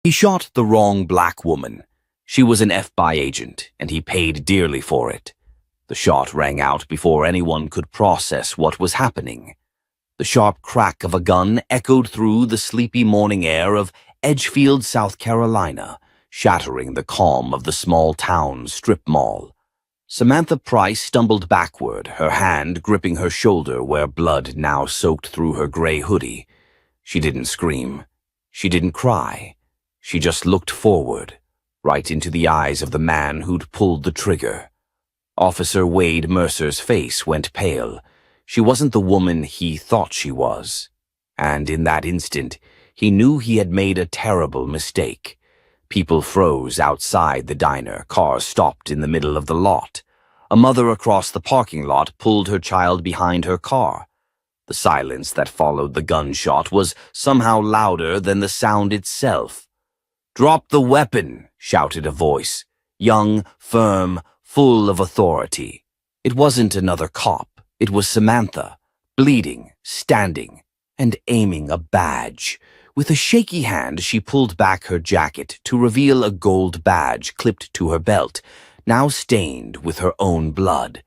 He shot the wrong black woman. She was an FBI agent, and he paid dearly for it. The shot rang out before anyone could process what was happening. The sharp crack of a gun echoed through the sleepy morning air of Edgefield, South Carolina, shattering the calm of the small town strip mall. Samantha Price stumbled backward, her hand gripping her shoulder where blood now soaked through her gray hoodie. She didn't scream. She didn't cry. She just looked forward, right into the eyes of the man who'd pulled the trigger. Officer Wade Mercer's face went pale. She wasn't the woman he thought she was. And in that instant, he knew he had made a terrible mistake. People froze outside the diner, cars stopped in the middle of the lot. A mother across the parking lot pulled her child behind her car. The silence that followed the gunshot was somehow louder than the sound itself. "Drop the weapon," shouted a voice, young, firm, full of authority. It wasn't another cop. It was Samantha, bleeding, standing, and aiming a badge. With a shaky hand, she pulled back her jacket to reveal a gold badge clipped to her belt, now stained with her own blood.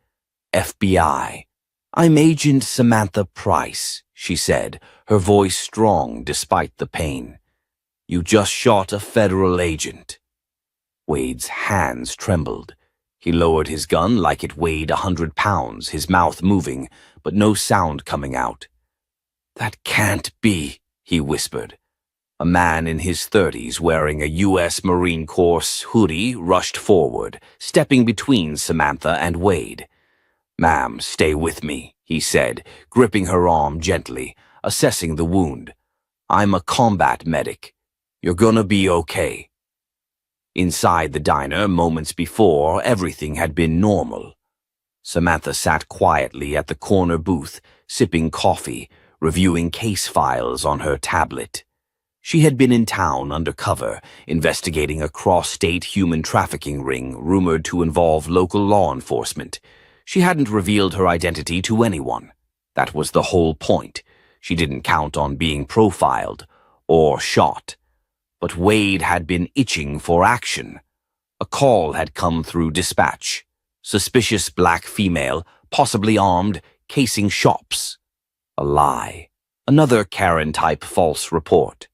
FBI. "I'm Agent Samantha Price," she said, her voice strong despite the pain. "You just shot a federal agent." Wade's hands trembled. He lowered his gun like it weighed 100 pounds, his mouth moving, but no sound coming out. "That can't be," he whispered. A man in his 30s wearing a U.S. Marine Corps hoodie rushed forward, stepping between Samantha and Wade. "Ma'am, stay with me," he said, gripping her arm gently, assessing the wound. "I'm a combat medic. You're gonna be okay." Inside the diner, moments before, everything had been normal. Samantha sat quietly at the corner booth, sipping coffee, reviewing case files on her tablet. She had been in town undercover, investigating a cross-state human trafficking ring rumored to involve local law enforcement. She hadn't revealed her identity to anyone. That was the whole point. She didn't count on being profiled or shot. But Wade had been itching for action. A call had come through dispatch. Suspicious black female, possibly armed, casing shops. A lie. Another Karen-type false report.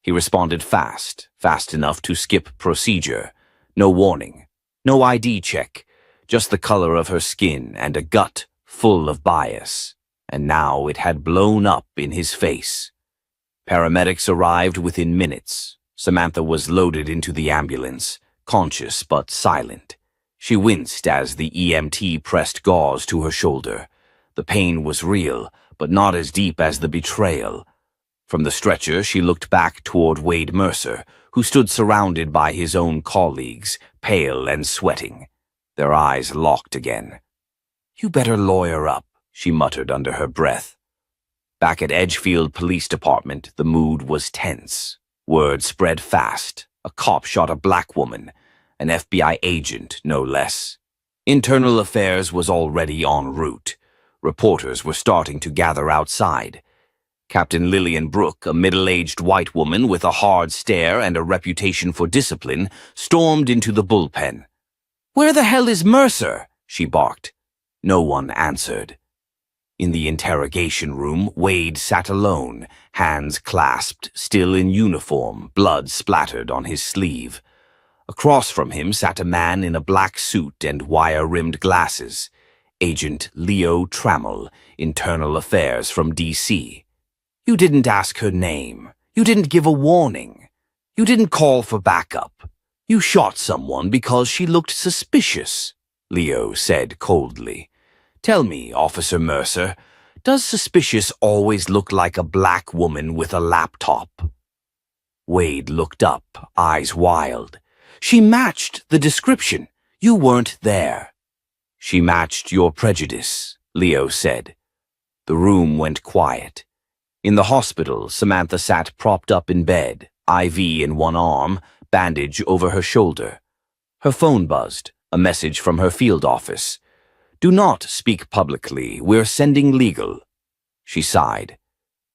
He responded fast enough to skip procedure. No warning. No ID check. Just the color of her skin and a gut full of bias. And now it had blown up in his face. Paramedics arrived within minutes. Samantha was loaded into the ambulance, conscious but silent. She winced as the EMT pressed gauze to her shoulder. The pain was real, but not as deep as the betrayal. From the stretcher, she looked back toward Wade Mercer, who stood surrounded by his own colleagues, pale and sweating. Their eyes locked again. "You better lawyer up," she muttered under her breath. Back at Edgefield Police Department, the mood was tense. Word spread fast. A cop shot a black woman, an FBI agent, no less. Internal Affairs was already en route. Reporters were starting to gather outside. Captain Lillian Brooke, a middle-aged white woman with a hard stare and a reputation for discipline, stormed into the bullpen. "Where the hell is Mercer?" she barked. No one answered. In the interrogation room, Wade sat alone, hands clasped, still in uniform, blood splattered on his sleeve. Across from him sat a man in a black suit and wire-rimmed glasses, Agent Leo Trammell, Internal Affairs from D.C. "You didn't ask her name. You didn't give a warning. You didn't call for backup. You shot someone because she looked suspicious," Leo said coldly. "Tell me, Officer Mercer, does suspicious always look like a black woman with a laptop?" Wade looked up, eyes wild. "She matched the description. You weren't there." "She matched your prejudice," Leo said. The room went quiet. In the hospital, Samantha sat propped up in bed, IV in one arm, bandage over her shoulder. Her phone buzzed, a message from her field office. "Do not speak publicly. We're sending legal." She sighed.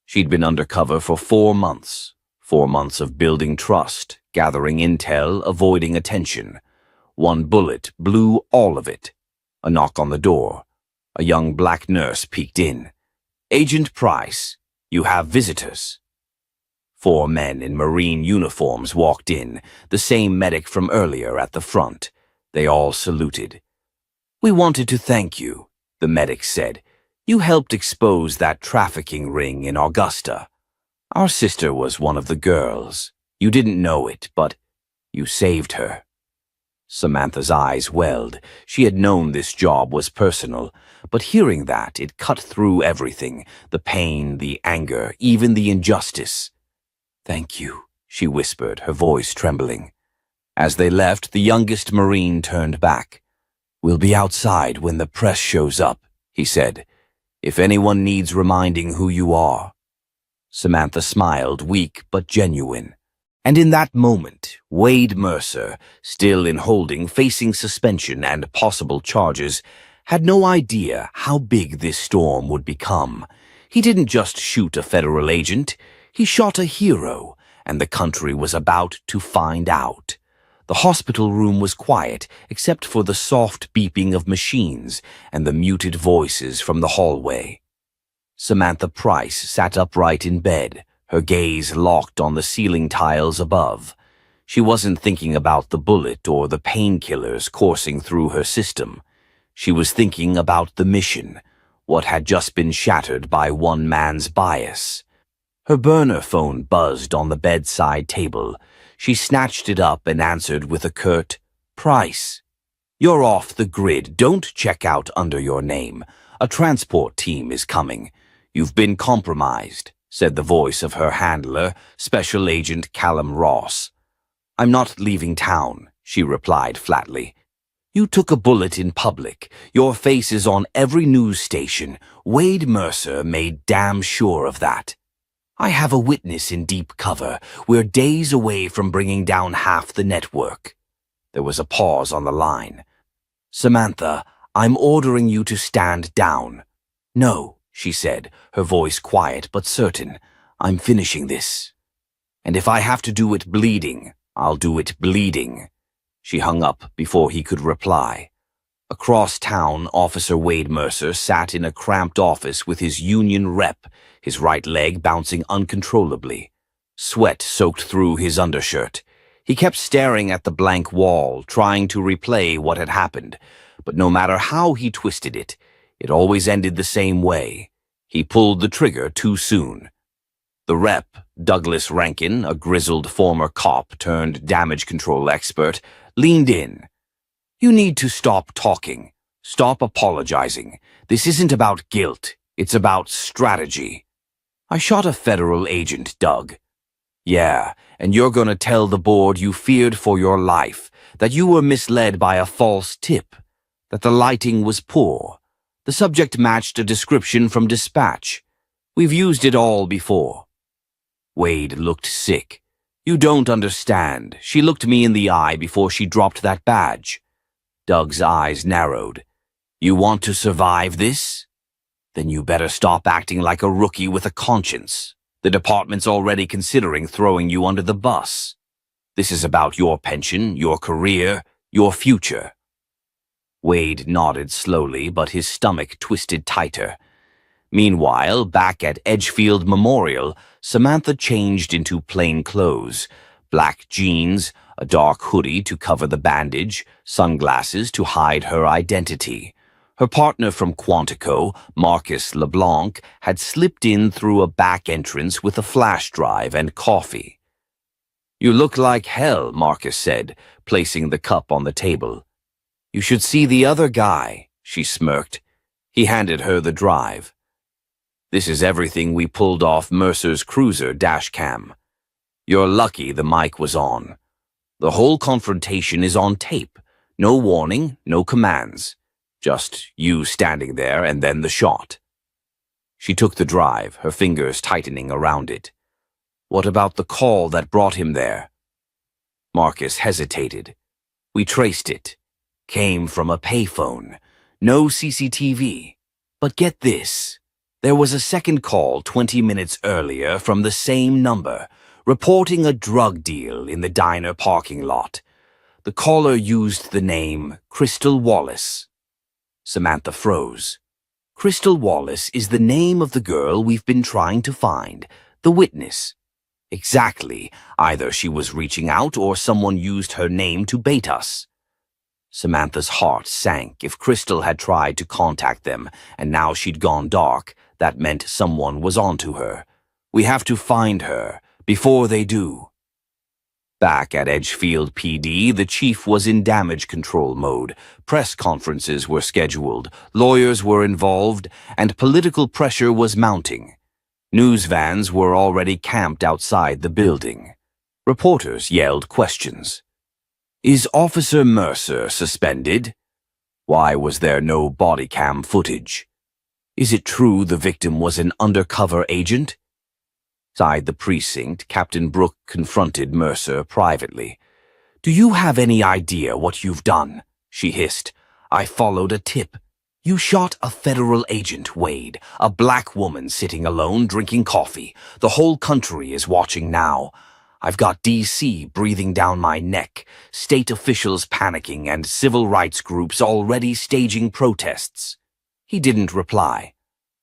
She'd been undercover for 4 months. 4 months of building trust, gathering intel, avoiding attention. One bullet blew all of it. A knock on the door. A young black nurse peeked in. "Agent Price, you have visitors." 4 men in Marine uniforms walked in, the same medic from earlier at the front. They all saluted. "We wanted to thank you," the medic said. "You helped expose that trafficking ring in Augusta. Our sister was one of the girls. You didn't know it, but you saved her." Samantha's eyes welled. She had known this job was personal, but hearing that, it cut through everything, the pain, the anger, even the injustice. "Thank you," she whispered, her voice trembling. As they left, the youngest Marine turned back. "We'll be outside when the press shows up," he said. "If anyone needs reminding who you are." Samantha smiled, weak but genuine. And in that moment, Wade Mercer, still in holding, facing suspension and possible charges, had no idea how big this storm would become. He didn't just shoot a federal agent, he shot a hero, and the country was about to find out. The hospital room was quiet, except for the soft beeping of machines and the muted voices from the hallway. Samantha Price sat upright in bed, her gaze locked on the ceiling tiles above. She wasn't thinking about the bullet or the painkillers coursing through her system. She was thinking about the mission, what had just been shattered by one man's bias. Her burner phone buzzed on the bedside table. She snatched it up and answered with a curt, "Price. You're off the grid. Don't check out under your name. A transport team is coming. You've been compromised," said the voice of her handler, Special Agent Callum Ross. "I'm not leaving town," she replied flatly. "You took a bullet in public. Your face is on every news station. Wade Mercer made damn sure of that. I have a witness in deep cover. We're days away from bringing down half the network." There was a pause on the line. "Samantha, I'm ordering you to stand down." "No," she said, her voice quiet but certain. "I'm finishing this. And if I have to do it bleeding, I'll do it bleeding." She hung up before he could reply. Across town, Officer Wade Mercer sat in a cramped office with his union rep, his right leg bouncing uncontrollably. Sweat soaked through his undershirt. He kept staring at the blank wall, trying to replay what had happened, but no matter how he twisted it, it always ended the same way. He pulled the trigger too soon. The rep, Douglas Rankin, a grizzled former cop turned damage control expert, leaned in. "You need to stop talking. Stop apologizing. This isn't about guilt. It's about strategy." "I shot a federal agent, Doug." "Yeah, and you're gonna tell the board you feared for your life, that you were misled by a false tip, that the lighting was poor. The subject matched a description from dispatch. We've used it all before." Wade looked sick. "You don't understand. She looked me in the eye before she dropped that badge." Doug's eyes narrowed. "You want to survive this? Then you better stop acting like a rookie with a conscience. The department's already considering throwing you under the bus. This is about your pension, your career, your future." Wade nodded slowly, but his stomach twisted tighter. Meanwhile, back at Edgefield Memorial, Samantha changed into plain clothes. Black jeans, a dark hoodie to cover the bandage, sunglasses to hide her identity. Her partner from Quantico, Marcus LeBlanc, had slipped in through a back entrance with a flash drive and coffee. "You look like hell," Marcus said, placing the cup on the table. "You should see the other guy," she smirked. He handed her the drive. "This is everything we pulled off Mercer's cruiser dash cam. You're lucky the mic was on. The whole confrontation is on tape. No warning, no commands. Just you standing there and then the shot." She took the drive, her fingers tightening around it. "What about the call that brought him there?" Marcus hesitated. "We traced it. Came from a payphone. No CCTV. But get this. There was a second call 20 minutes earlier from the same number. reporting a drug deal in the diner parking lot. The caller used the name Crystal Wallace. Samantha froze. Crystal Wallace is the name of the girl we've been trying to find, the witness. Exactly. Either she was reaching out or someone used her name to bait us. Samantha's heart sank. If Crystal had tried to contact them and now she'd gone dark, that meant someone was onto her. We have to find her before they do. Back at Edgefield PD, the chief was in damage control mode. Press conferences were scheduled, lawyers were involved, and political pressure was mounting. News vans were already camped outside the building. Reporters yelled questions. Is Officer Mercer suspended? Why was there no body cam footage? Is it true the victim was an undercover agent? Inside the precinct, Captain Brooke confronted Mercer privately. Do you have any idea what you've done? She hissed. I followed a tip. You shot a federal agent, Wade, a black woman sitting alone drinking coffee. The whole country is watching now. I've got D.C. breathing down my neck, state officials panicking, and civil rights groups already staging protests. He didn't reply.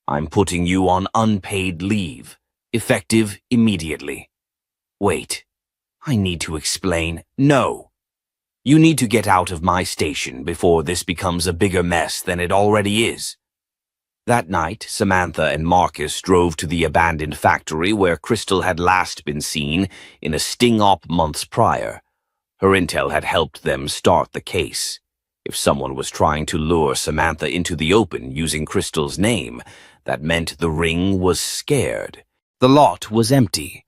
I'm putting you on unpaid leave, effective immediately. Wait, I need to explain. No. You need to get out of my station before this becomes a bigger mess than it already is. That night, Samantha and Marcus drove to the abandoned factory where Crystal had last been seen in a sting-op months prior. Her intel had helped them start the case. If someone was trying to lure Samantha into the open using Crystal's name, that meant the ring was scared. The lot was empty.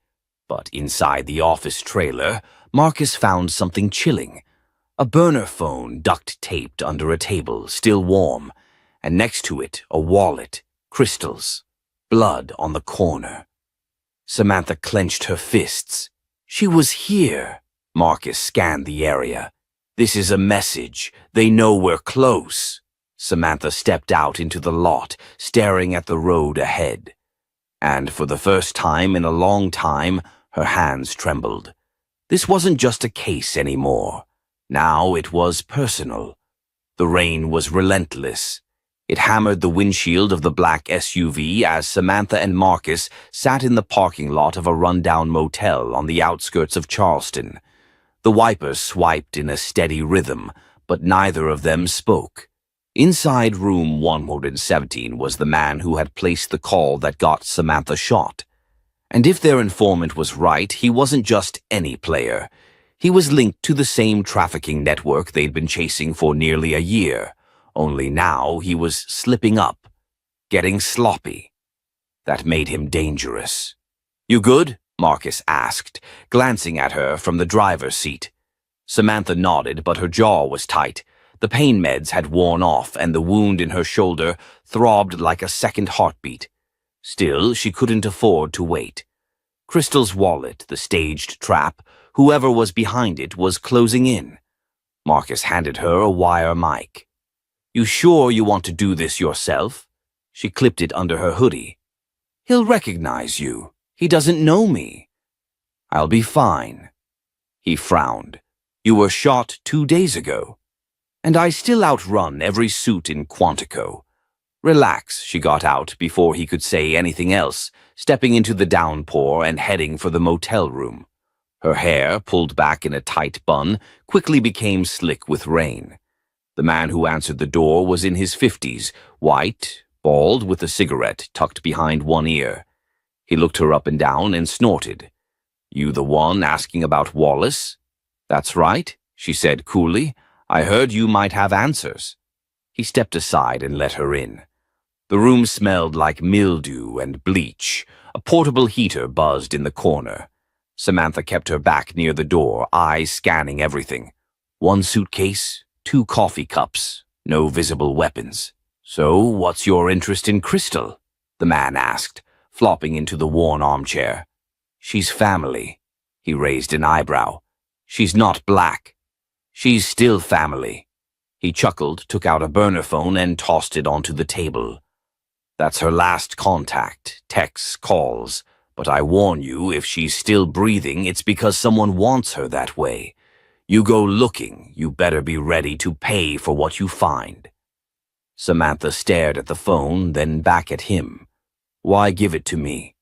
But inside the office trailer, Marcus found something chilling. A burner phone duct-taped under a table, still warm, and next to it a wallet, Crystal's, blood on the corner. Samantha clenched her fists. She was here. Marcus scanned the area. This is a message. They know we're close. Samantha stepped out into the lot, staring at the road ahead. And for the first time in a long time, her hands trembled. This wasn't just a case anymore. Now it was personal. The rain was relentless. It hammered the windshield of the black SUV as Samantha and Marcus sat in the parking lot of a rundown motel on the outskirts of Charleston. The wipers swiped in a steady rhythm, but neither of them spoke. Inside room 117 was the man who had placed the call that got Samantha shot. And if their informant was right, he wasn't just any player. He was linked to the same trafficking network they'd been chasing for nearly a year. Only now he was slipping up, getting sloppy. That made him dangerous. You good? Marcus asked, glancing at her from the driver's seat. Samantha nodded, but her jaw was tight. The pain meds had worn off, and the wound in her shoulder throbbed like a second heartbeat. Still, she couldn't afford to wait. Crystal's wallet, the staged trap, whoever was behind it was closing in. Marcus handed her a wire mic. You sure you want to do this yourself? She clipped it under her hoodie. He'll recognize you. He doesn't know me. I'll be fine. He frowned. You were shot 2 days ago. And I still outrun every suit in Quantico. Relax, she got out before he could say anything else, stepping into the downpour and heading for the motel room. Her hair, pulled back in a tight bun, quickly became slick with rain. The man who answered the door was in his 50s, white, bald, with a cigarette tucked behind one ear. He looked her up and down and snorted. You the one asking about Wallace? That's right, she said coolly. I heard you might have answers. He stepped aside and let her in. The room smelled like mildew and bleach. A portable heater buzzed in the corner. Samantha kept her back near the door, eyes scanning everything. 1 suitcase, 2 coffee cups, no visible weapons. So, what's your interest in Crystal? The man asked, flopping into the worn armchair. She's family. He raised an eyebrow. She's not black. She's still family. He chuckled, took out a burner phone, and tossed it onto the table. That's her last contact, texts, calls, But I warn you, if she's still breathing, it's because someone wants her that way. You go looking, you better be ready to pay for what you find." Samantha stared at the phone, then back at him. "Why give it to me?"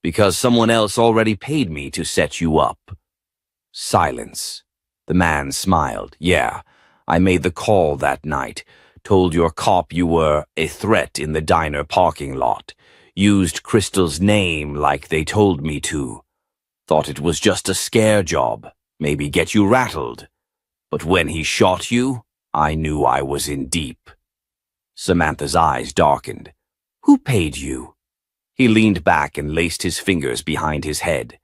"Because someone else already paid me to set you up." Silence. The man smiled. "Yeah, I made the call that night. Told your cop you were a threat in the diner parking lot. Used Crystal's name like they told me to. Thought it was just a scare job, maybe get you rattled. But when he shot you, I knew I was in deep." Samantha's eyes darkened. "Who paid you?" He leaned back and laced his fingers behind his head.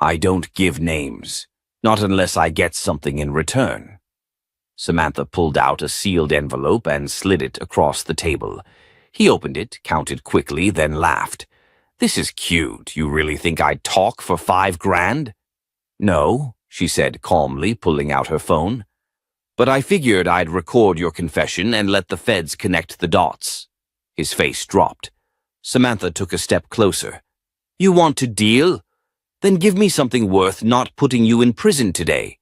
"I don't give names, not unless I get something in return." Samantha pulled out a sealed envelope and slid it across the table. He opened it, counted quickly, then laughed. "This is cute. You really think I'd talk for $5,000? "No," she said calmly, pulling out her phone. "But I figured I'd record your confession and let the feds connect the dots." His face dropped. Samantha took a step closer. "You want to deal? Then give me something worth not putting you in prison today."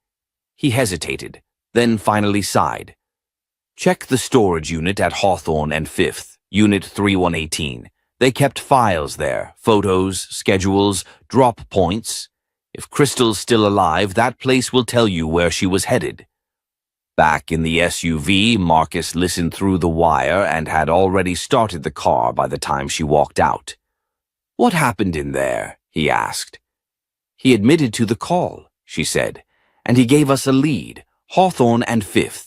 He hesitated, then finally sighed. "Check the storage unit at Hawthorne and 5th, Unit 3118. They kept files there, photos, schedules, drop points. If Crystal's still alive, that place will tell you where she was headed." Back in the SUV, Marcus listened through the wire and had already started the car by the time she walked out. "What happened in there?" he asked. "He admitted to the call," she said, "and he gave us a lead, Hawthorne and 5th.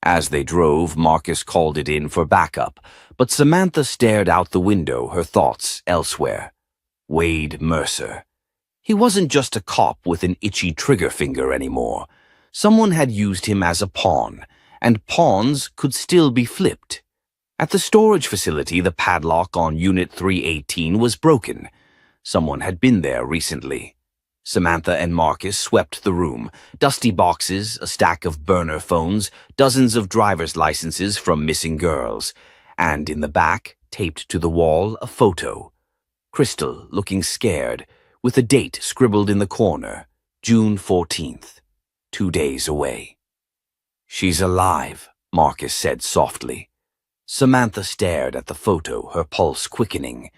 As they drove, Marcus called it in for backup, but Samantha stared out the window, her thoughts elsewhere. Wade Mercer. He wasn't just a cop with an itchy trigger finger anymore. Someone had used him as a pawn, and pawns could still be flipped. At the storage facility, the padlock on Unit 318 was broken. Someone had been there recently. Samantha and Marcus swept the room. Dusty boxes, a stack of burner phones, dozens of driver's licenses from missing girls. And in the back, taped to the wall, a photo. Crystal, looking scared, with a date scribbled in the corner, June 14th, 2 days away. "She's alive," Marcus said softly. Samantha stared at the photo, her pulse quickening.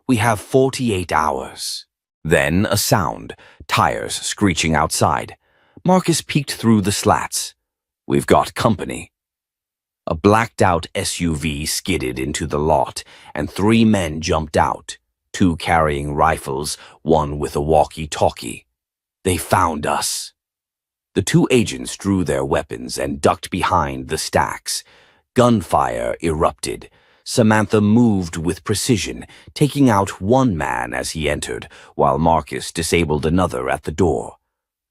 "We have 48 hours. Then a sound, tires screeching outside. Marcus peeked through the slats. "We've got company." A blacked-out SUV skidded into the lot, and 3 men jumped out, 2 carrying rifles, 1 with a walkie-talkie. "They found us." The 2 agents drew their weapons and ducked behind the stacks. Gunfire erupted. Samantha moved with precision, taking out 1 man as he entered, while Marcus disabled another at the door.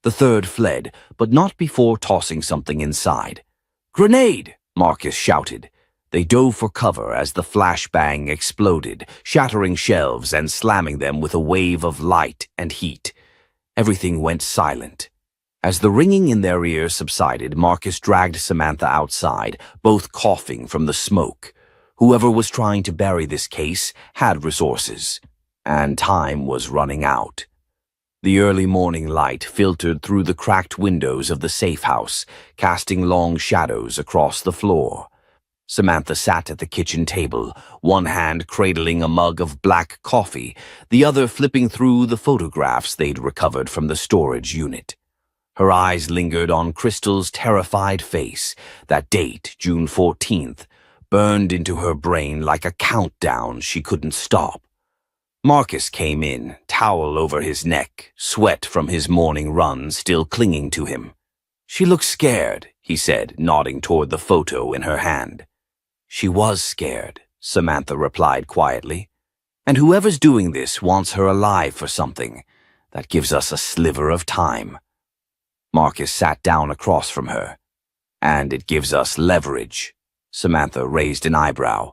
The 3rd fled, but not before tossing something inside. "Grenade!" Marcus shouted. They dove for cover as the flashbang exploded, shattering shelves and slamming them with a wave of light and heat. Everything went silent. As the ringing in their ears subsided, Marcus dragged Samantha outside, both coughing from the smoke. Whoever was trying to bury this case had resources, and time was running out. The early morning light filtered through the cracked windows of the safe house, casting long shadows across the floor. Samantha sat at the kitchen table, one hand cradling a mug of black coffee, the other flipping through the photographs they'd recovered from the storage unit. Her eyes lingered on Crystal's terrified face. That date, June 14th, burned into her brain like a countdown she couldn't stop. Marcus came in, towel over his neck, sweat from his morning run still clinging to him. "She looks scared," he said, nodding toward the photo in her hand. "She was scared," Samantha replied quietly. "And whoever's doing this wants her alive for something. That gives us a sliver of time." Marcus sat down across from her. "And it gives us leverage." Samantha raised an eyebrow.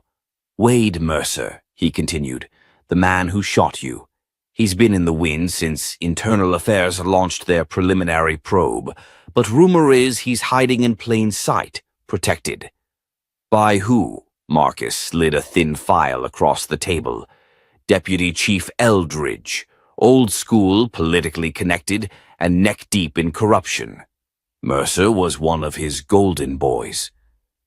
"Wade Mercer," he continued, "the man who shot you. He's been in the wind since Internal Affairs launched their preliminary probe, but rumor is he's hiding in plain sight, protected." "By who?" Marcus slid a thin file across the table. Deputy Chief Eldridge, old school, politically connected, and neck-deep in corruption. Mercer was one of his golden boys.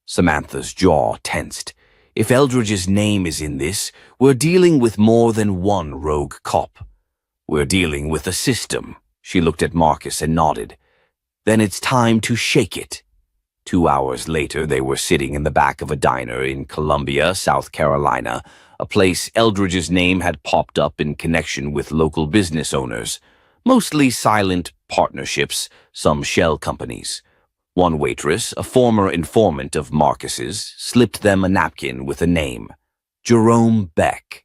Samantha's jaw tensed. If Eldridge's name is in this, we're dealing with more than one rogue cop. We're dealing with a system. She looked at Marcus and nodded. Then it's time to shake it. 2 hours later, they were sitting in the back of a diner in Columbia, South Carolina, a place Eldridge's name had popped up in connection with local business owners, mostly silent partnerships, some shell companies. One waitress, a former informant of Marcus's, slipped them a napkin with a name, Jerome Beck.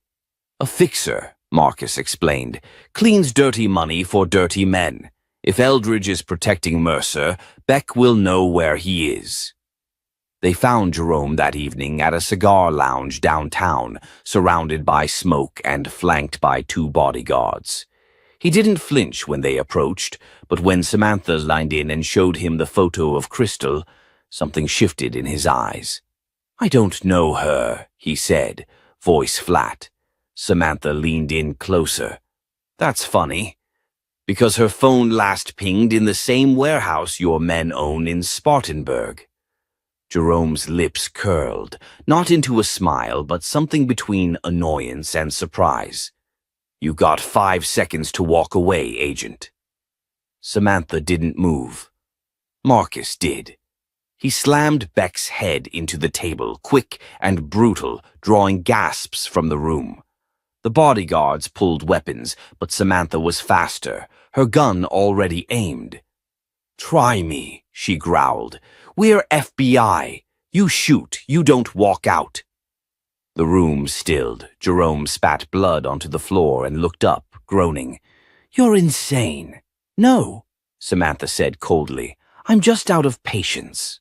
A fixer, Marcus explained, cleans dirty money for dirty men. If Eldridge is protecting Mercer, Beck will know where he is. They found Jerome that evening at a cigar lounge downtown, surrounded by smoke and flanked by 2 bodyguards. He didn't flinch when they approached, but when Samantha lined in and showed him the photo of Crystal, something shifted in his eyes. "I don't know her," he said, voice flat. Samantha leaned in closer. "That's funny, because her phone last pinged in the same warehouse your men own in Spartanburg." Jerome's lips curled, not into a smile, but something between annoyance and surprise. "You got 5 seconds to walk away, Agent." Samantha didn't move. Marcus did. He slammed Beck's head into the table, quick and brutal, drawing gasps from the room. The bodyguards pulled weapons, but Samantha was faster, her gun already aimed. "Try me," she growled. "We're FBI. You shoot, you don't walk out." The room stilled. Jerome spat blood onto the floor and looked up, groaning. "You're insane." "No," Samantha said coldly. "I'm just out of patience."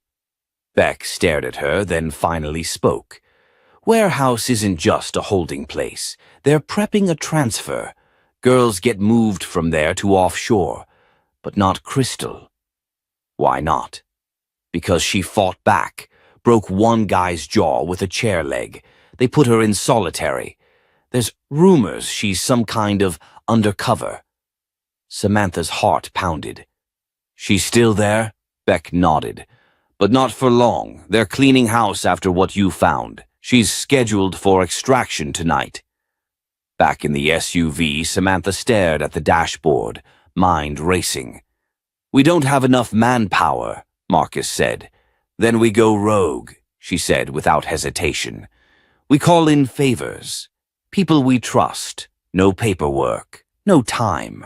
Beck stared at her, then finally spoke. "Warehouse isn't just a holding place. They're prepping a transfer. Girls get moved from there to offshore. But not Crystal." "Why not?" "Because she fought back, broke one guy's jaw with a chair leg. They put her in solitary. There's rumors she's some kind of undercover." Samantha's heart pounded. "She's still there?" Beck nodded. "But not for long. They're cleaning house after what you found. She's scheduled for extraction tonight." Back in the SUV, Samantha stared at the dashboard, mind racing. "We don't have enough manpower," Marcus said. "Then we go rogue," she said without hesitation. "We call in favors. People we trust. No paperwork. No time."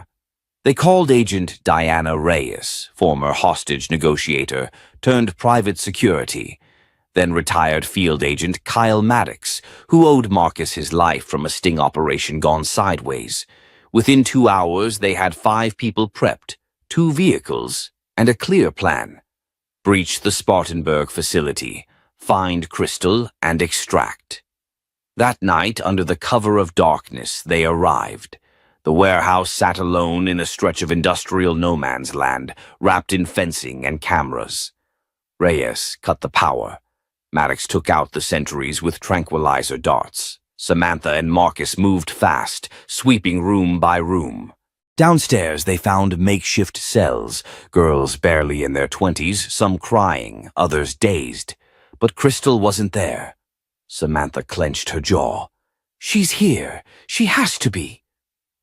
They called Agent Diana Reyes, former hostage negotiator, turned private security, then retired field agent Kyle Maddox, who owed Marcus his life from a sting operation gone sideways. Within 2 hours, they had 5 people prepped, 2 vehicles, and a clear plan. Breach the Spartanburg facility, find Crystal, and extract. That night, under the cover of darkness, they arrived. The warehouse sat alone in a stretch of industrial no man's land, wrapped in fencing and cameras. Reyes cut the power. Maddox took out the sentries with tranquilizer darts. Samantha and Marcus moved fast, sweeping room by room. Downstairs, they found makeshift cells, girls barely in their 20s, some crying, others dazed. But Crystal wasn't there. Samantha clenched her jaw. "She's here. She has to be."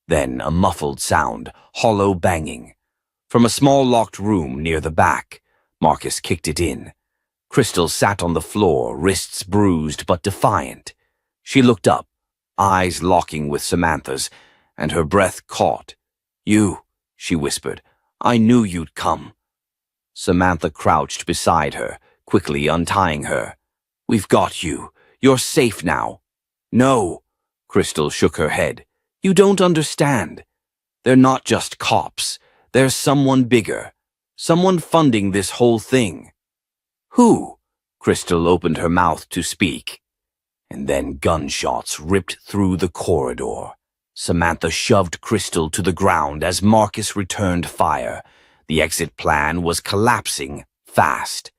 Then a muffled sound, hollow banging. From a small locked room near the back, Marcus kicked it in. Crystal sat on the floor, wrists bruised but defiant. She looked up, eyes locking with Samantha's, and her breath caught. "You," she whispered. "I knew you'd come." Samantha crouched beside her, quickly untying her. "We've got you. You're safe now." "No," Crystal shook her head. "You don't understand. They're not just cops. There's someone bigger. Someone funding this whole thing." "Who?" Crystal opened her mouth to speak. And then gunshots ripped through the corridor. Samantha shoved Crystal to the ground as Marcus returned fire. The exit plan was collapsing fast.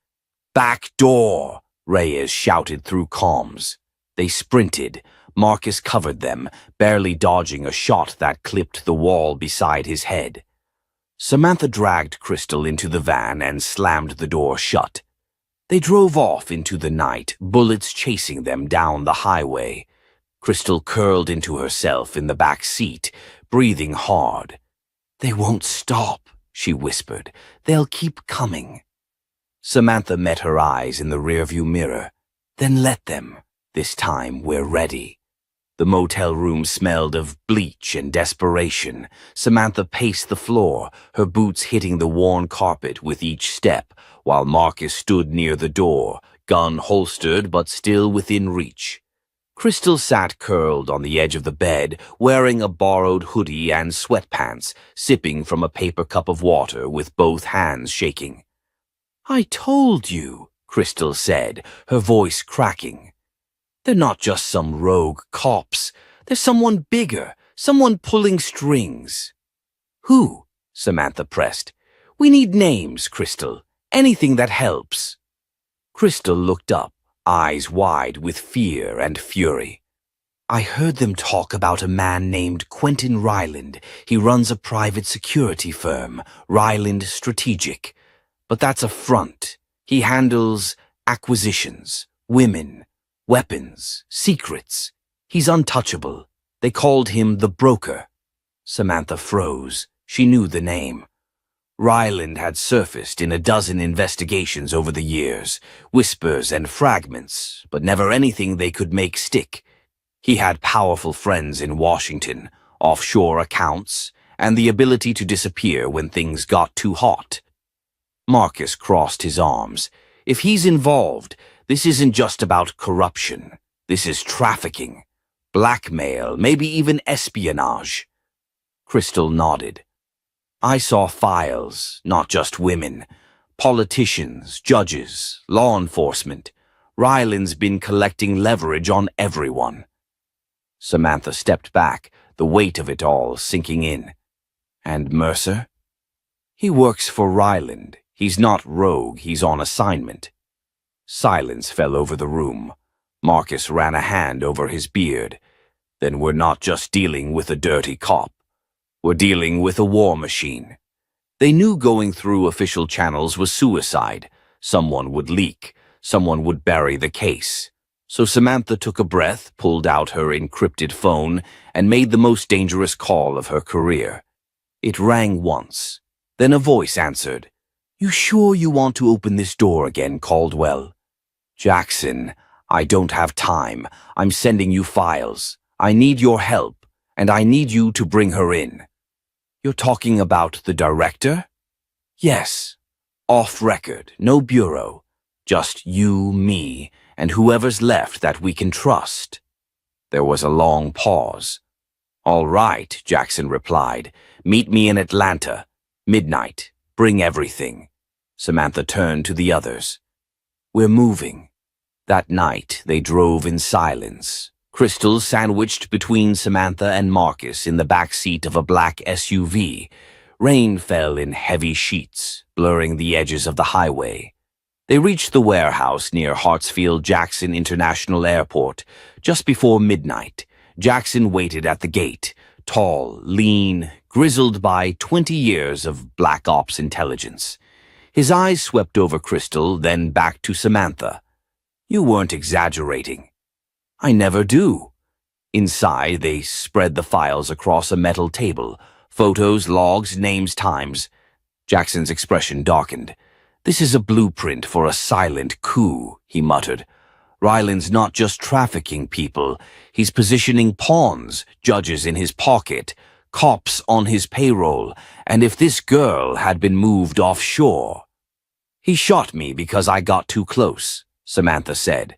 "Back door!" Reyes shouted through comms. They sprinted. Marcus covered them, barely dodging a shot that clipped the wall beside his head. Samantha dragged Crystal into the van and slammed the door shut. They drove off into the night, bullets chasing them down the highway. Crystal curled into herself in the back seat, breathing hard. "They won't stop," she whispered. "They'll keep coming." Samantha met her eyes in the rearview mirror. "Then let them. This time we're ready." The motel room smelled of bleach and desperation. Samantha paced the floor, her boots hitting the worn carpet with each step, while Marcus stood near the door, gun holstered but still within reach. Crystal sat curled on the edge of the bed, wearing a borrowed hoodie and sweatpants, sipping from a paper cup of water with both hands shaking. "I told you," Crystal said, her voice cracking. "They're not just some rogue cops. They're someone bigger, someone pulling strings." "Who?" Samantha pressed. "We need names, Crystal. Anything that helps." Crystal looked up, eyes wide with fear and fury. "I heard them talk about a man named Quentin Ryland. He runs a private security firm, Ryland Strategic. But that's a front. He handles acquisitions, women, weapons, secrets. He's untouchable. They called him the Broker." Samantha froze. She knew the name. Ryland had surfaced in a dozen investigations over the years, whispers and fragments, but never anything they could make stick. He had powerful friends in Washington, offshore accounts, and the ability to disappear when things got too hot. Marcus crossed his arms. "If he's involved, this isn't just about corruption. This is trafficking, blackmail, maybe even espionage." Crystal nodded. "I saw files, not just women. Politicians, judges, law enforcement. Ryland's been collecting leverage on everyone." Samantha stepped back, the weight of it all sinking in. "And Mercer?" "He works for Ryland. He's not rogue, he's on assignment." Silence fell over the room. Marcus ran a hand over his beard. "Then we're not just dealing with a dirty cop. We're dealing with a war machine." They knew going through official channels was suicide. Someone would leak. Someone would bury the case. So Samantha took a breath, pulled out her encrypted phone, and made the most dangerous call of her career. It rang once. Then a voice answered. "You sure you want to open this door again, Caldwell?" "Jackson, I don't have time. I'm sending you files. I need your help, and I need you to bring her in." "You're talking about the director?" "Yes. Off record, no bureau. Just you, me, and whoever's left that we can trust." There was a long pause. "All right," Jackson replied. "Meet me in Atlanta. Midnight. Bring everything." Samantha turned to the others. "We're moving." That night, they drove in silence. Crystal sandwiched between Samantha and Marcus in the back seat of a black SUV. Rain fell in heavy sheets, blurring the edges of the highway. They reached the warehouse near Hartsfield-Jackson International Airport just before midnight. Jackson waited at the gate, tall, lean, grizzled by 20 years of Black Ops intelligence. His eyes swept over Crystal, then back to Samantha. "You weren't exaggerating." "I never do." Inside, they spread the files across a metal table. Photos, logs, names, times. Jackson's expression darkened. "This is a blueprint for a silent coup," he muttered. "Ryland's not just trafficking people. He's positioning pawns, judges in his pocket, cops on his payroll, and if this girl had been moved offshore..." "He shot me because I got too close," Samantha said.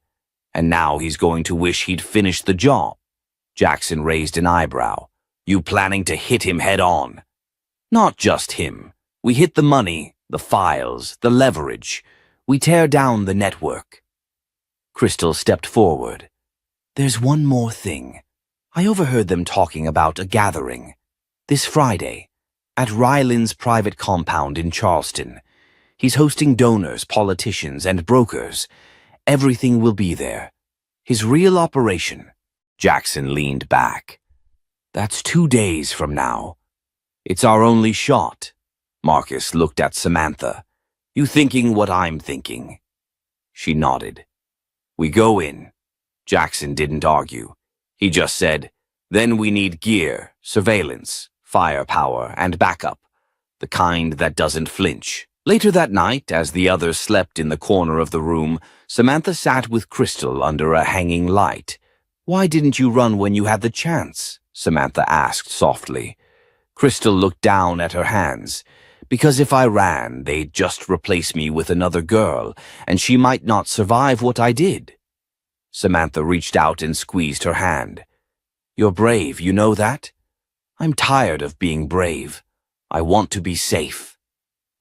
"And now he's going to wish he'd finished the job." Jackson raised an eyebrow. "You planning to hit him head on?" "Not just him. We hit the money, the files, the leverage. We tear down the network." Crystal stepped forward. "There's one more thing. I overheard them talking about a gathering. This Friday, at Ryland's private compound in Charleston. He's hosting donors, politicians, and brokers. Everything will be there. His real operation, Jackson leaned back. That's 2 days from now. It's our only shot. Marcus looked at Samantha. You thinking what I'm thinking? She nodded. We go in. Jackson didn't argue. He just said, then we need gear, surveillance, firepower, and backup. The kind that doesn't flinch. Later that night, as the others slept in the corner of the room, Samantha sat with Crystal under a hanging light. Why didn't you run when you had the chance? Samantha asked softly. Crystal looked down at her hands. Because if I ran, they'd just replace me with another girl, and she might not survive what I did. Samantha reached out and squeezed her hand. You're brave, you know that? I'm tired of being brave. I want to be safe.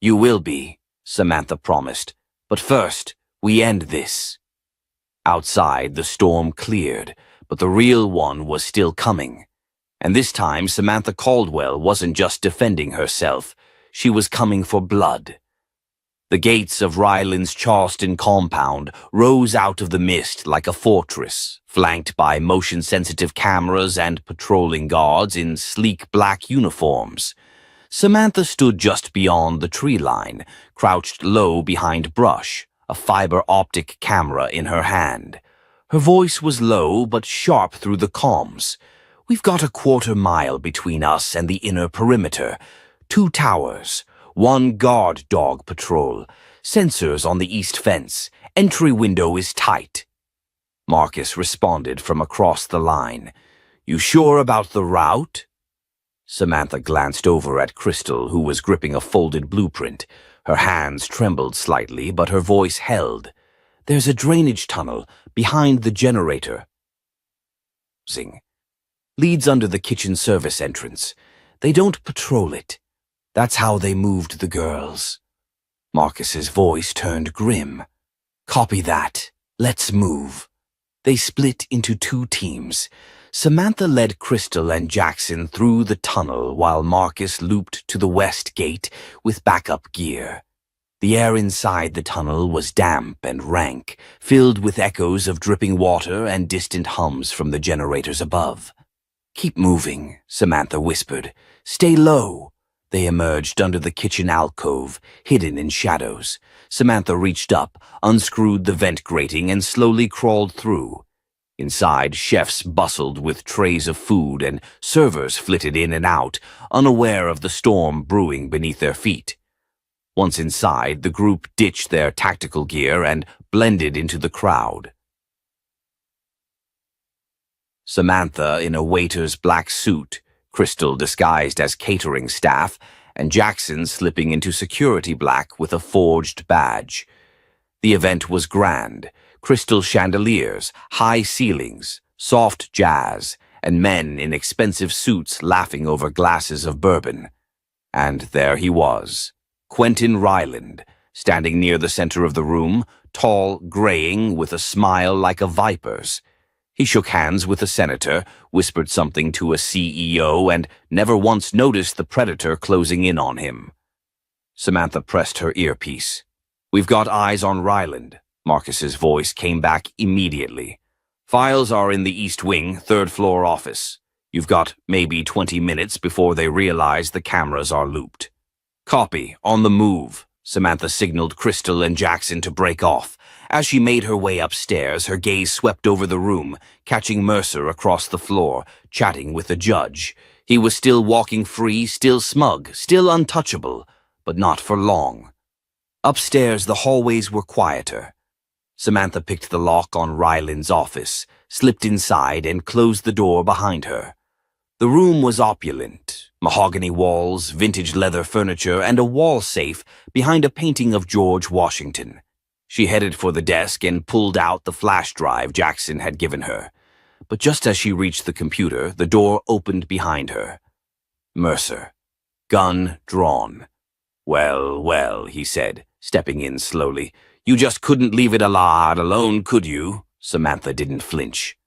You will be, Samantha promised. But first, we end this. Outside, the storm cleared, but the real one was still coming. And this time, Samantha Caldwell wasn't just defending herself. She was coming for blood. The gates of Ryland's Charleston compound rose out of the mist like a fortress, flanked by motion-sensitive cameras and patrolling guards in sleek black uniforms. Samantha stood just beyond the tree line, crouched low behind brush, a fiber-optic camera in her hand. Her voice was low but sharp through the comms. We've got a quarter-mile between us and the inner perimeter. 2 towers. 1 guard dog patrol. Sensors on the east fence. Entry window is tight. Marcus responded from across the line. You sure about the route? Samantha glanced over at Crystal, who was gripping a folded blueprint. Her hands trembled slightly, but her voice held. There's a drainage tunnel behind the generator. Leads under the kitchen service entrance. They don't patrol it. That's how they moved the girls. Marcus's voice turned grim. Copy that. Let's move. They split into 2 teams. Samantha led Crystal and Jackson through the tunnel while Marcus looped to the west gate with backup gear. The air inside the tunnel was damp and rank, filled with echoes of dripping water and distant hums from the generators above. Keep moving, Samantha whispered. Stay low. They emerged under the kitchen alcove, hidden in shadows. Samantha reached up, unscrewed the vent grating, and slowly crawled through. Inside, chefs bustled with trays of food, and servers flitted in and out, unaware of the storm brewing beneath their feet. Once inside, the group ditched their tactical gear and blended into the crowd. Samantha in a waiter's black suit, Crystal disguised as catering staff, and Jackson slipping into security black with a forged badge. The event was grand. Crystal chandeliers, high ceilings, soft jazz, and men in expensive suits laughing over glasses of bourbon. And there he was, Quentin Ryland, standing near the center of the room, tall, graying, with a smile like a viper's. He shook hands with a senator, whispered something to a CEO, and never once noticed the predator closing in on him. Samantha pressed her earpiece. We've got eyes on Ryland. Marcus's voice came back immediately. Files are in the East Wing, 3rd floor office. You've got maybe 20 minutes before they realize the cameras are looped. Copy, on the move. Samantha signaled Crystal and Jackson to break off. As she made her way upstairs, her gaze swept over the room, catching Mercer across the floor, chatting with the judge. He was still walking free, still smug, still untouchable, but not for long. Upstairs, the hallways were quieter. Samantha picked the lock on Ryland's office, slipped inside, and closed the door behind her. The room was opulent. Mahogany walls, vintage leather furniture, and a wall safe behind a painting of George Washington. She headed for the desk and pulled out the flash drive Jackson had given her. But just as she reached the computer, the door opened behind her. Mercer, gun drawn. Well, well, he said, stepping in slowly. You just couldn't leave it alone, could you? Samantha didn't flinch.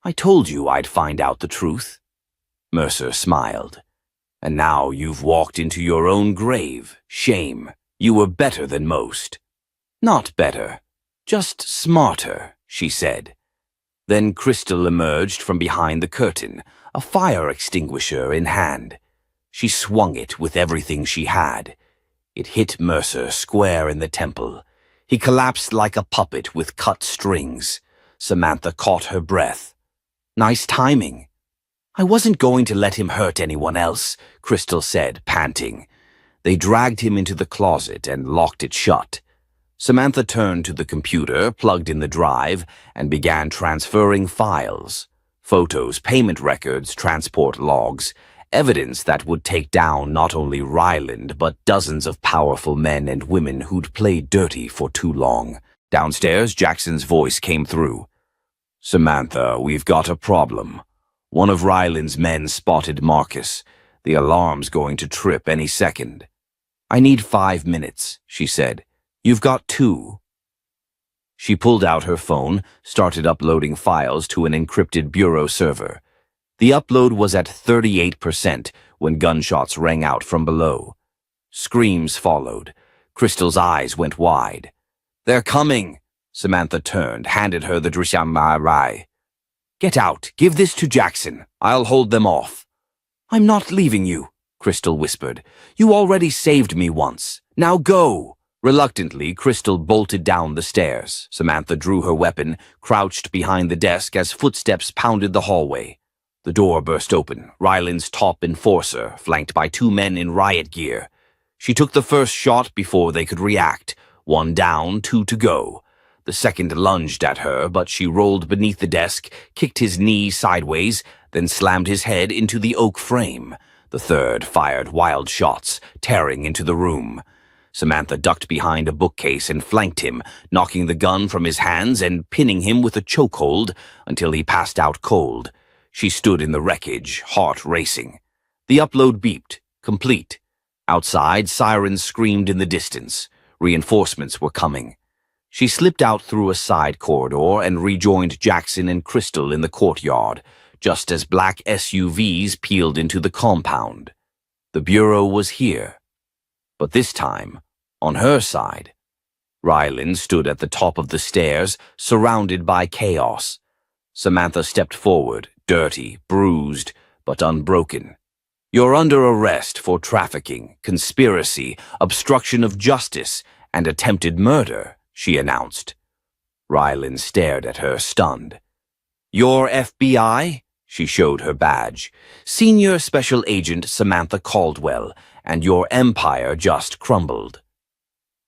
I told you I'd find out the truth. Mercer smiled. And now you've walked into your own grave. Shame. You were better than most. Not better, just smarter, she said. Then Crystal emerged from behind the curtain, a fire extinguisher in hand. She swung it with everything she had. It hit Mercer square in the temple. He collapsed like a puppet with cut strings. Samantha caught her breath. Nice timing. I wasn't going to let him hurt anyone else, Crystal said, panting. They dragged him into the closet and locked it shut. Samantha turned to the computer, plugged in the drive, and began transferring files. Photos, payment records, transport logs, evidence that would take down not only Ryland, but dozens of powerful men and women who'd played dirty for too long. Downstairs, Jackson's voice came through. Samantha, we've got a problem. One of Ryland's men spotted Marcus. The alarm's going to trip any second. I need 5 minutes, she said. You've got 2. She pulled out her phone, started uploading files to an encrypted bureau server. The upload was at 38% when gunshots rang out from below. Screams followed. Crystal's eyes went wide. They're coming! Samantha turned, handed her the Drishammarai. Get out. Give this to Jackson. I'll hold them off. I'm not leaving you, Crystal whispered. You already saved me once. Now go! Reluctantly, Crystal bolted down the stairs. Samantha drew her weapon, crouched behind the desk as footsteps pounded the hallway. The door burst open, Ryland's top enforcer, flanked by 2 men in riot gear. She took the first shot before they could react. 1 down, 2 to go. The second lunged at her, but she rolled beneath the desk, kicked his knee sideways, then slammed his head into the oak frame. The third fired wild shots, tearing into the room. Samantha ducked behind a bookcase and flanked him, knocking the gun from his hands and pinning him with a chokehold until he passed out cold. She stood in the wreckage, heart racing. The upload beeped, complete. Outside, sirens screamed in the distance. Reinforcements were coming. She slipped out through a side corridor and rejoined Jackson and Crystal in the courtyard, just as black SUVs peeled into the compound. The bureau was here. But this time, on her side. Ryland stood at the top of the stairs, surrounded by chaos. Samantha stepped forward, dirty, bruised, but unbroken. You're under arrest for trafficking, conspiracy, obstruction of justice, and attempted murder, she announced. Ryland stared at her, stunned. You're FBI? She showed her badge. Senior Special Agent Samantha Caldwell, and your empire just crumbled.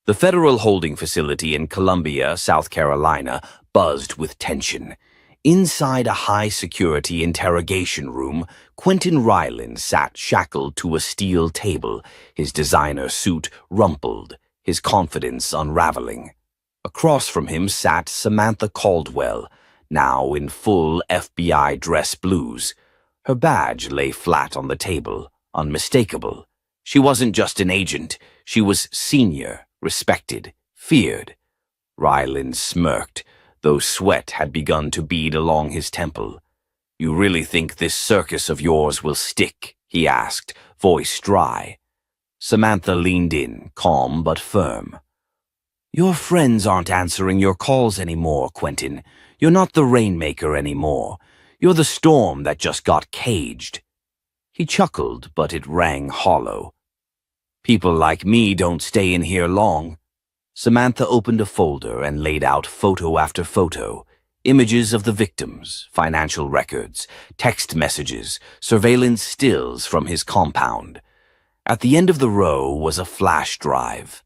The federal holding facility in Columbia, South Carolina, buzzed with tension. Inside a high-security interrogation room, Quentin Ryland sat shackled to a steel table, his designer suit rumpled, his confidence unraveling. Across from him sat Samantha Caldwell, now in full FBI dress blues. Her badge lay flat on the table, unmistakable. She wasn't just an agent. She was senior, respected, feared. Ryland smirked, though sweat had begun to bead along his temple. You really think this circus of yours will stick? He asked, voice dry. Samantha leaned in, calm but firm. Your friends aren't answering your calls anymore, Quentin. You're not the rainmaker anymore. You're the storm that just got caged. He chuckled, but it rang hollow. People like me don't stay in here long. Samantha opened a folder and laid out photo after photo. Images of the victims, financial records, text messages, surveillance stills from his compound. At the end of the row was a flash drive.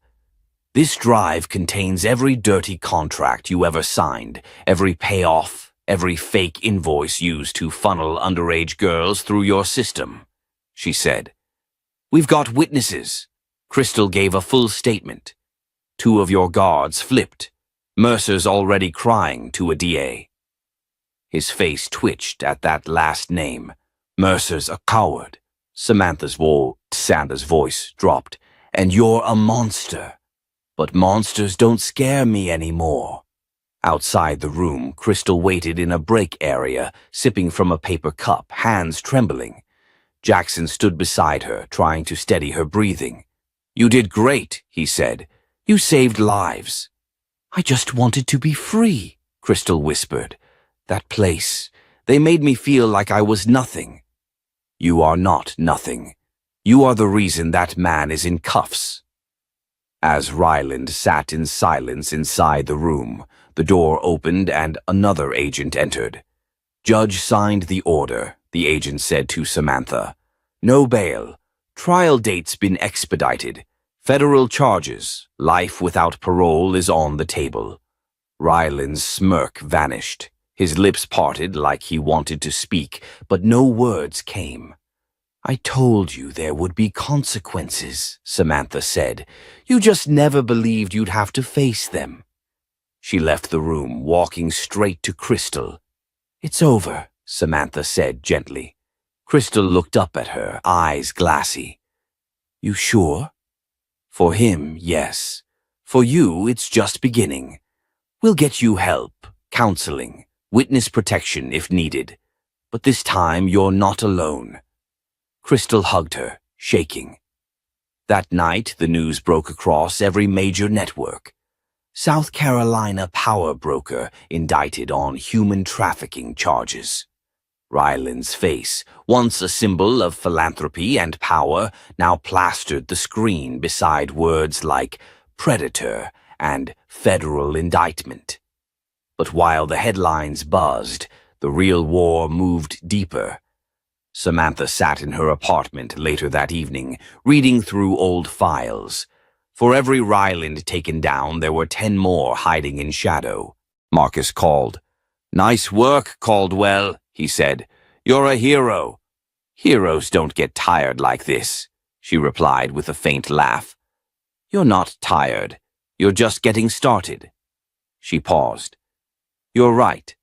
This drive contains every dirty contract you ever signed, every payoff, every fake invoice used to funnel underage girls through your system, she said. We've got witnesses. Crystal gave a full statement. 2 of your guards flipped. Mercer's already crying to a DA. His face twitched at that last name. Mercer's a coward. Samantha's voice dropped. And you're a monster. But monsters don't scare me anymore. Outside the room, Crystal waited in a break area, sipping from a paper cup, hands trembling. Jackson stood beside her, trying to steady her breathing. You did great, he said. You saved lives. I just wanted to be free, Crystal whispered. That place. They made me feel like I was nothing. You are not nothing. You are the reason that man is in cuffs. As Ryland sat in silence inside the room, the door opened and another agent entered. Judge signed the order, the agent said to Samantha. No bail. Trial date's been expedited. Federal charges. Life without parole is on the table. Ryland's smirk vanished. His lips parted like he wanted to speak, but no words came. I told you there would be consequences, Samantha said. You just never believed you'd have to face them. She left the room, walking straight to Crystal. It's over, Samantha said gently. Crystal looked up at her, eyes glassy. You sure? For him, yes. For you, it's just beginning. We'll get you help, counseling, witness protection if needed. But this time you're not alone. Crystal hugged her, shaking. That night, the news broke across every major network. South Carolina power broker indicted on human trafficking charges. Ryland's face, once a symbol of philanthropy and power, now plastered the screen beside words like predator and federal indictment. But while the headlines buzzed, the real war moved deeper. Samantha sat in her apartment later that evening, reading through old files. For every Ryland taken down, there were 10 more hiding in shadow. Marcus called. Nice work, Caldwell, he said. You're a hero. Heroes don't get tired like this, she replied with a faint laugh. You're not tired. You're just getting started. She paused. You're right.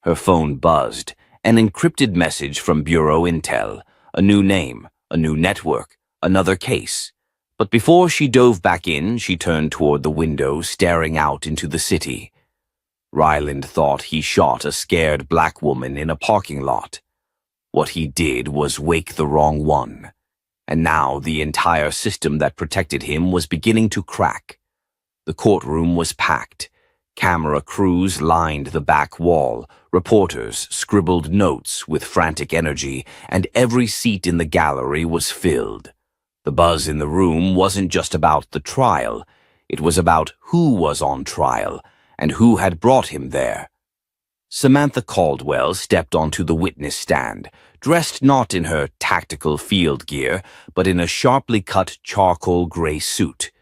Her phone buzzed. An encrypted message from Bureau Intel, a new name, a new network, another case. But before she dove back in, she turned toward the window, staring out into the city. Ryland thought he shot a scared black woman in a parking lot. What he did was wake the wrong one. And now the entire system that protected him was beginning to crack. The courtroom was packed. Camera crews lined the back wall, reporters scribbled notes with frantic energy, and every seat in the gallery was filled. The buzz in the room wasn't just about the trial, it was about who was on trial and who had brought him there. Samantha Caldwell stepped onto the witness stand, dressed not in her tactical field gear, but in a sharply cut charcoal gray suit.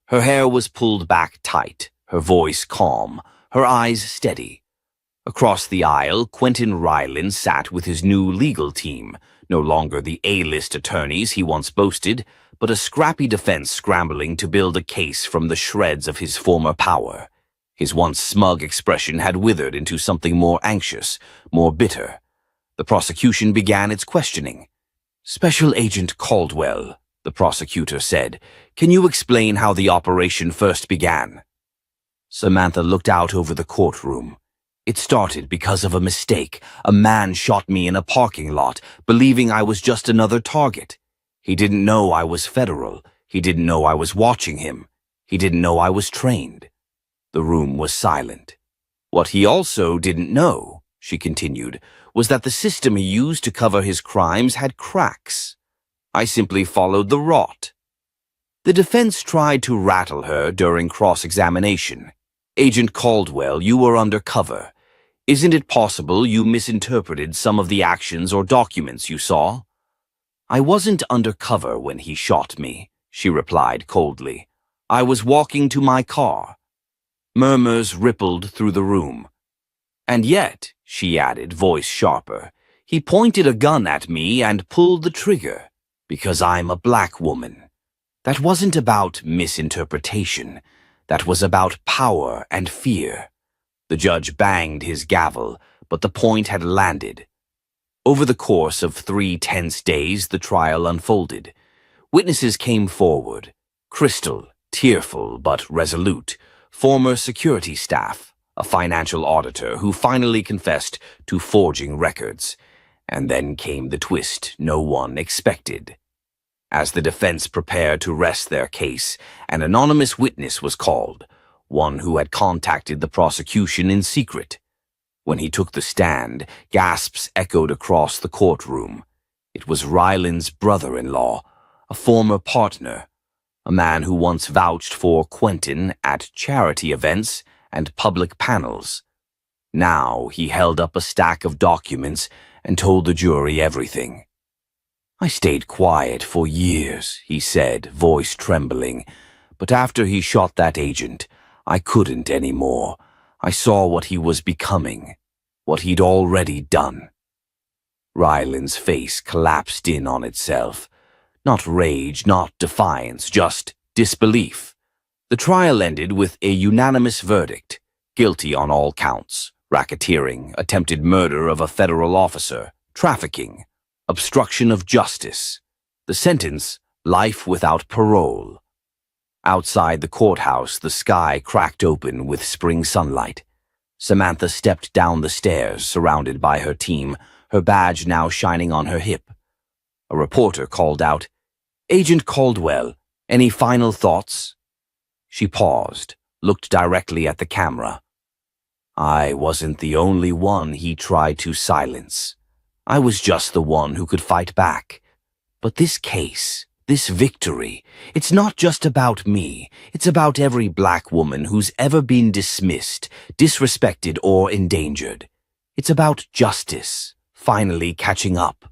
Her hair was pulled back tight, her voice calm, her eyes steady. Across the aisle, Quentin Ryland sat with his new legal team, no longer the A-list attorneys he once boasted, but a scrappy defense scrambling to build a case from the shreds of his former power. His once smug expression had withered into something more anxious, more bitter. The prosecution began its questioning. Special Agent Caldwell, the prosecutor said, can you explain how the operation first began? Samantha looked out over the courtroom. It started because of a mistake. A man shot me in a parking lot, believing I was just another target. He didn't know I was federal. He didn't know I was watching him. He didn't know I was trained. The room was silent. What he also didn't know, she continued, was that the system he used to cover his crimes had cracks. I simply followed the rot. The defense tried to rattle her during cross-examination. Agent Caldwell, you were undercover. Isn't it possible you misinterpreted some of the actions or documents you saw? I wasn't undercover when he shot me, she replied coldly. I was walking to my car. Murmurs rippled through the room. And yet, she added, voice sharper, he pointed a gun at me and pulled the trigger, because I'm a black woman. That wasn't about misinterpretation. That was about power and fear. The judge banged his gavel, but the point had landed. Over the course of 3 tense days, the trial unfolded. Witnesses came forward. Crystal, tearful but resolute, former security staff, a financial auditor who finally confessed to forging records. And then came the twist no one expected. As the defense prepared to rest their case, an anonymous witness was called, one who had contacted the prosecution in secret. When he took the stand, gasps echoed across the courtroom. It was Ryland's brother-in-law, a former partner, a man who once vouched for Quentin at charity events and public panels. Now he held up a stack of documents and told the jury everything. "I stayed quiet for years," he said, voice trembling. "But after he shot that agent, I couldn't anymore. I saw what he was becoming, what he'd already done." Ryland's face collapsed in on itself. Not rage, not defiance, just disbelief. The trial ended with a unanimous verdict, guilty on all counts: racketeering, attempted murder of a federal officer, trafficking, obstruction of justice. The sentence, life without parole. Outside the courthouse, the sky cracked open with spring sunlight. Samantha stepped down the stairs, surrounded by her team, her badge now shining on her hip. A reporter called out, "Agent Caldwell, any final thoughts?" She paused, looked directly at the camera. "I wasn't the only one he tried to silence. I was just the one who could fight back. But this case, this victory, it's not just about me. It's about every black woman who's ever been dismissed, disrespected, or endangered. It's about justice finally catching up."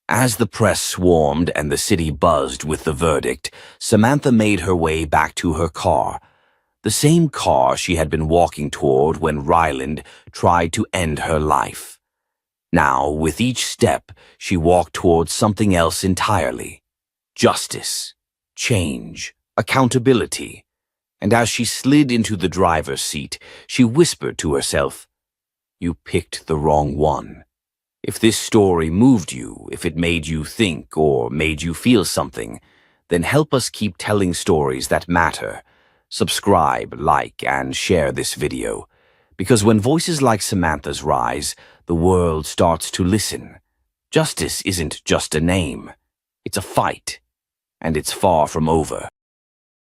As the press swarmed and the city buzzed with the verdict, Samantha made her way back to her car, the same car she had been walking toward when Ryland tried to end her life. Now, with each step, she walked towards something else entirely: justice, change, accountability. And as she slid into the driver's seat, she whispered to herself, "You picked the wrong one." If this story moved you, if it made you think or made you feel something, then help us keep telling stories that matter. Subscribe, like, and share this video. Because when voices like Samantha's rise, the world starts to listen. Justice isn't just a name. It's a fight, and it's far from over.